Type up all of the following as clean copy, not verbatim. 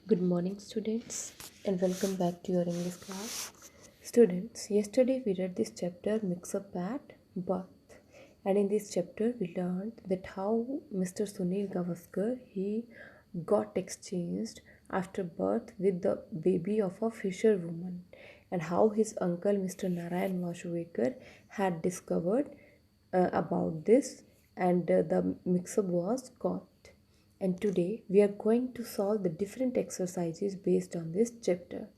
Good morning, students, and welcome back to your English class. Students, yesterday we read this chapter Mix Up at Birth, and in this chapter we learned that how Mr. Sunil Gavaskar he got exchanged after birth with the baby of a fisherwoman, and how his uncle Mr. Narayan Mashuvekar had discovered about this, and the mix-up was caught. And today we are going to solve the different exercises based on this chapter.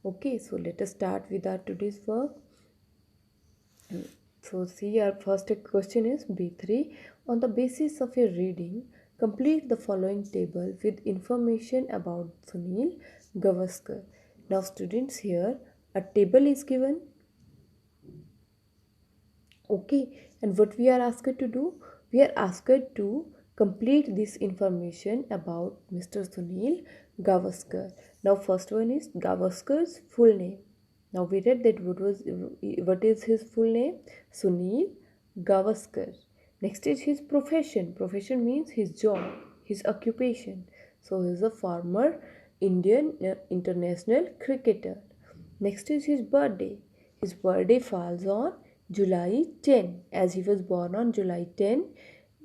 Okay, so let us start with our today's work. So see, our first question is B3. On the basis of your reading, complete the following table with information about Sunil Gavaskar. Now students, here a table is given. Okay, and what we are asked to do? We are asked to complete this information about Mr. Sunil Gavaskar. Now, first one is Gavaskar's full name. Now, we read that what is his full name? Sunil Gavaskar. Next is his profession. Profession means his job, his occupation. So, he is a former Indian international cricketer. Next is his birthday. His birthday falls on July 10, as he was born on July 10,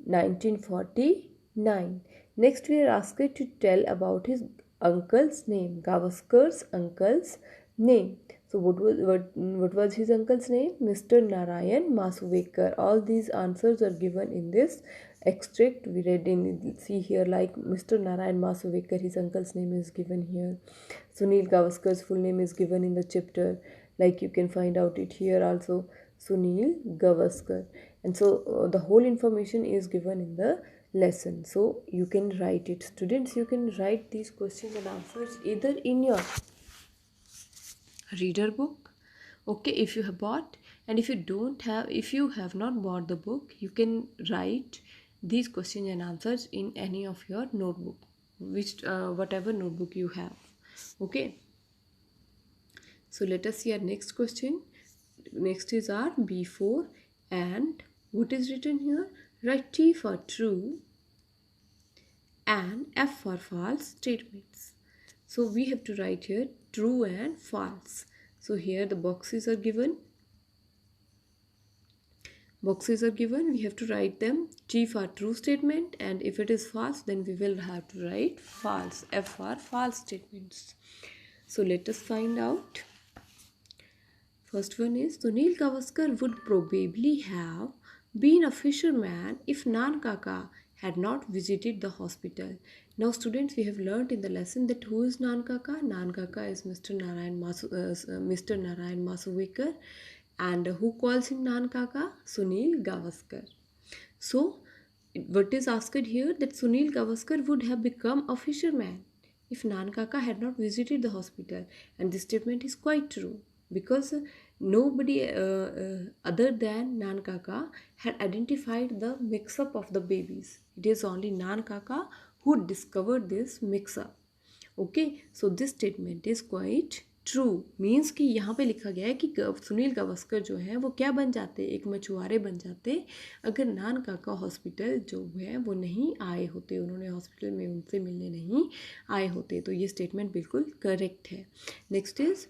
1949. Next, we are asked to tell about his uncle's name, Gavaskar's uncle's name. So, what was his uncle's name? Mr. Narayan Masuvekar. All these answers are given in this extract we read in. See here, like Mr. Narayan Masuvekar, his uncle's name is given here. Sunil Gavaskar's full name is given in the chapter. Like you can find out it here also. Sunil Gavaskar, and so the whole information is given in the lesson, so you can write it. Students, you can write these questions and answers either in your reader book, okay, if you have bought, and if you have not bought the book, you can write these questions and answers in any of your notebook, which whatever notebook you have. Okay, so let us see our next question. Next is our B4, and what is written here? Write T for true and F for false statements. So we have to write here true and false. So here the boxes are given. We have to write them. T for true statement, and if it is false, then we will have to write false. F for false statements. So let us find out. First one is Sunil Gavaskar would probably have been a fisherman if Nan Kaka had not visited the hospital. Now students, we have learnt in the lesson that who is Nan Kaka? Nan Kaka is Mr. Narayan Masuvekar, and who calls him Nan Kaka? Sunil Gavaskar. So what is asked here, that Sunil Gavaskar would have become a fisherman if Nan Kaka had not visited the hospital, and this statement is quite true because nobody other than Nan Kaka had identified the mix-up of the babies. It is only Nan Kaka who discovered this mix-up. Okay, so this statement is quite true, means कि यहाँ पे लिखा गया है कि सुनील गावस्कर जो है वो क्या बन जाते, एक मछुआरे बन जाते अगर नान काका हॉस्पिटल जो है वो नहीं आए होते, उन्होंने हॉस्पिटल में उनसे मिलने नहीं आए होते. तो ये स्टेटमेंट बिल्कुल करेक्ट है. Next is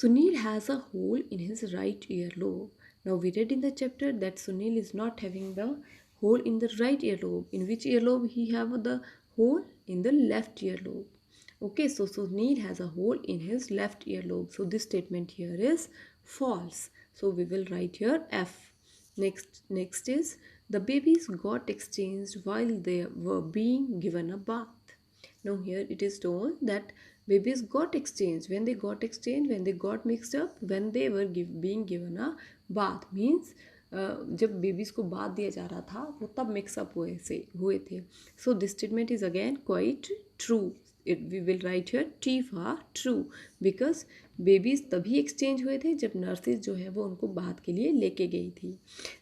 Sunil has a hole in his right earlobe. Now we read in the chapter that Sunil is not having the hole in the right earlobe. In which earlobe he have the hole? In the left earlobe. Okay, so Sunil has a hole in his left earlobe. So this statement here is false. So we will write here F. Next is the babies got exchanged while they were being given a bath. Now here it is told that babies got exchanged. When they got exchanged, when they got mixed up, when they were being given a bath, means जब babies को bath दिया जा रहा था वो तब mix up हुए थे. So this statement is again quite true. We will write here T for true because babies तभी एक्सचेंज हुए थे जब नर्सिस जो है वो उनको बाथ के लिए लेके गई थी.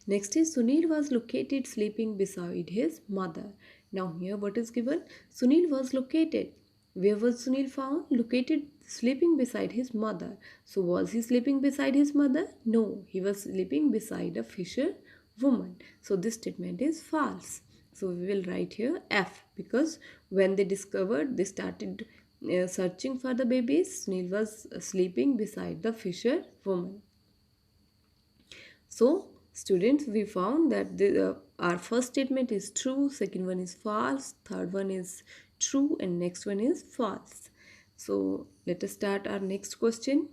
Next is Sunil was located sleeping beside his mother. Now here what is given? Sunil was located. Where was Sunil found? Located sleeping beside his mother. So was he sleeping beside his mother? No, he was sleeping beside a fisher woman. So this statement is false. So we will write here F because when they discovered, they started searching for the babies, Sunil was sleeping beside the fisher woman. So, students, we found that our first statement is true, second one is false, third one is true, and next one is false. So, let us start our next question.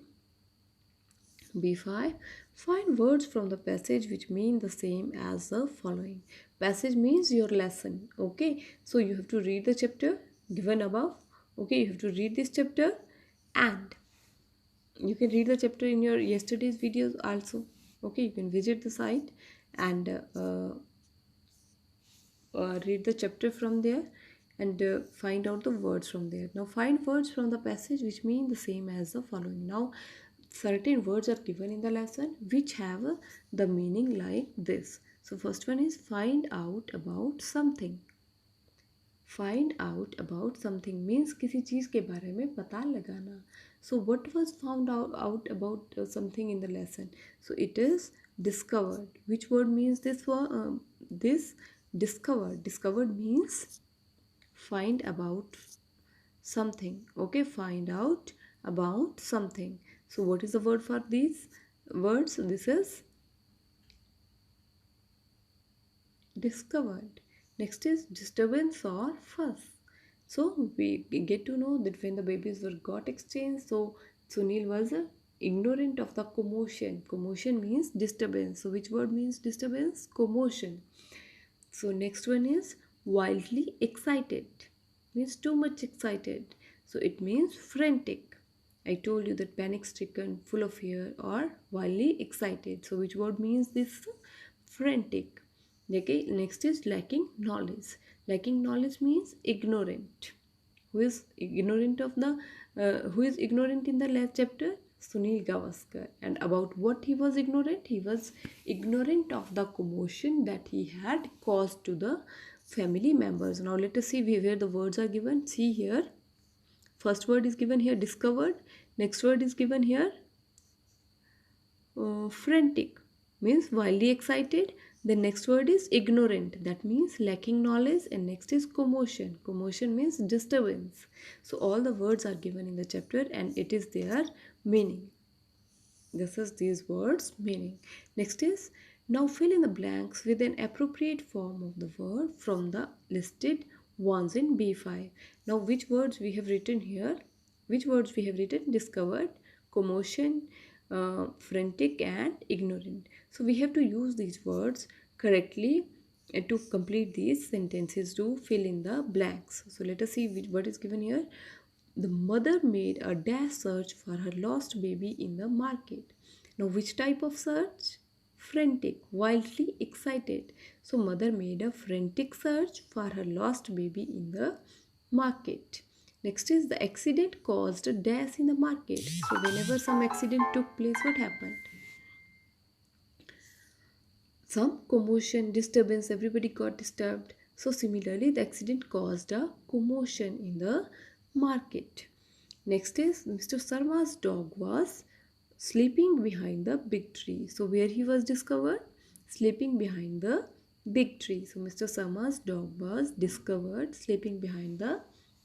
B5. Find words from the passage which mean the same as the following. Passage means your lesson. Okay, so you have to read the chapter given above. Okay, you have to read this chapter, and you can read the chapter in your yesterday's videos also. Okay, you can visit the site and read the chapter from there, and find out the words from there. Now find words from the passage which mean the same as the following. Now certain words are given in the lesson which have the meaning like this. So first one is find out about something. Find out about something means किसी चीज़ के बारे में पता लगाना. So what was found out about something in the lesson? So it is discovered. Which word means this one? This discovered. Discovered means find about something. Okay, find out about something. So what is the word for these words? This is discovered. Next is disturbance or fuss. So we get to know that when the babies were got exchanged, so Sunil was ignorant of the commotion. Commotion means disturbance. So which word means disturbance? Commotion. So next one is wildly excited. Means too much excited. So it means frantic. I told you that panic stricken, full of fear, or wildly excited. So which word means this? Frantic. Okay, next is lacking knowledge. Lacking knowledge means ignorant. Who is ignorant of the who is ignorant in the last chapter? Sunil Gavaskar. And about what he was ignorant? He was ignorant of the commotion that he had caused to the family members. Now let us see where the words are given. See here. First word is given here discovered. Next word is given here frantic means wildly excited. The next word is ignorant, that means lacking knowledge, and next is commotion. Commotion means disturbance. So all the words are given in the chapter and it is their meaning. This is these words meaning. Next is now fill in the blanks with an appropriate form of the word from the listed ones in B5. Now which words we have written here? Which words we have written? Discovered, commotion, frantic, and ignorant. So we have to use these words correctly to complete these sentences to fill in the blanks. So let us see what is given here. The mother made a dash search for her lost baby in the market. Now which type of search? Frantic, wildly excited. So mother made a frantic search for her lost baby in the market. Next is the accident caused a dash in the market. So whenever some accident took place, what happened? Some commotion, disturbance, everybody got disturbed. So similarly, the accident caused a commotion in the market. Next is Mr. Sarma's dog was sleeping behind the big tree. So where he was discovered? Sleeping behind the big tree. So Mr. Sarma's dog was discovered sleeping behind the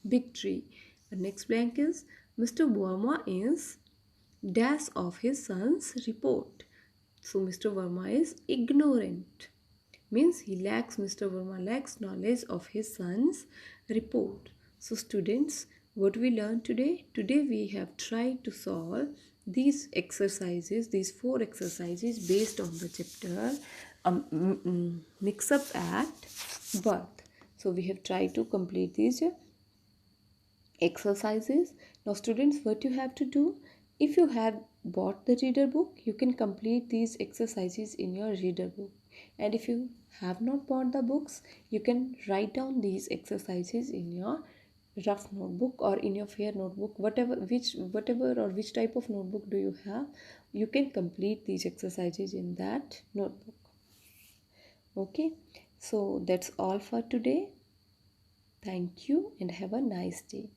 big tree. The next blank is Mr. Verma is dash of his son's report. So Mr. Verma is ignorant. Means Mr. Verma lacks knowledge of his son's report. So students, what we learned today? Today we have tried to solve these exercises, these 4 exercises based on the chapter mix up at birth. So we have tried to complete these exercises. Now students, what you have to do, if you have bought the reader book, you can complete these exercises in your reader book, and if you have not bought the books, you can write down these exercises in your rough notebook or in your fair notebook, whatever or which type of notebook do you have, you can complete these exercises in that notebook. Okay, so that's all for today. Thank you and have a nice day.